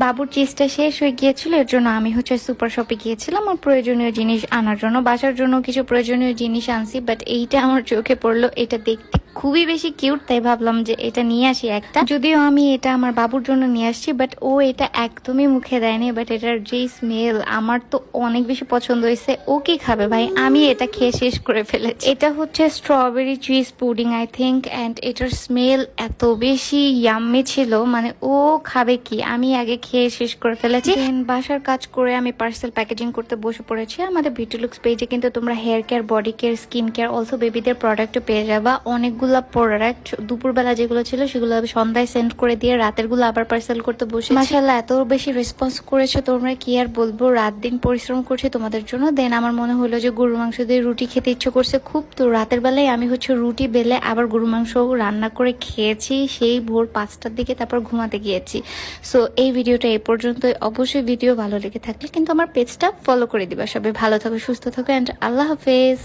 বাবুর চিজটা শেষ হয়ে গিয়েছিল, এর জন্য আমি সুপার শপে গিয়েছিলাম আর প্রয়োজনীয় জিনিস আনার জন্য। বাসার জন্য কিছু প্রয়োজনীয় জিনিস আনছি, বাট এইটা আমার চোখে পড়লো। এটা দেখতে খুবই বেশি কিউট, তাই ভাবলাম যে এটা নিয়ে আসি একটা। যদিও আমি এটা আমার বাবুর জন্য নিয়ে আসছি, বাট ও এটা একদমই মুখে দেয়নি। বাট এটার যে স্মেল আমার তো অনেক বেশি পছন্দ হয়েছে। ও কি খাবে ভাই, আমি এটা খেয়ে শেষ করে ফেলেছি। এটা strawberry cheese pudding I think, and এটার স্মেল এত বেশি ইয়াম্মি ছিল, মানে ও খাবে কি, আমি আগে খেয়ে শেষ করে ফেলেছি। বাসার কাজ করে আমি পার্সেল প্যাকেজিং করতে বসে পড়েছি। আমাদের বিউটি লুকস পেজে কিন্তু তোমরা hair care, body care, skin care, also বেবিদের প্রোডাক্টও পেয়ে যাবা। অনেকগুলা প্রোডাক্ট দুপুরবেলা যেগুলো ছিল সেগুলো সন্ধ্যায় সেন্ড করে দিয়ে রাতের গুলো আবার পার্সেল করতে বসে। মাশাআল্লাহ এত বেশি রেসপন্স করেছো তোমরা, কি আর বলবো। রাত দিন পরিশ্রম করছি তোমাদের জন্য। দেন আমার মনে হলো যে গরুর মাংস দিয়ে রুটি খেতে ইচ্ছে করছে খুব, তো রাতের বেলায় আমি রুটি বেলে আবার গরুর মাংস রান্না করে খেয়েছি সেই ভোর 5টার দিকে, তারপর ঘুমাতে গিয়েছি। সো এই ভিডিওটা এই পর্যন্ত। অবশ্যই ভিডিও ভালো লেগে থাকলে কিন্তু আমার পেজটা ফলো করে দিবা। সবাই ভালো থাকো, সুস্থ থাকো, অ্যান্ড আল্লাহ হাফেজ।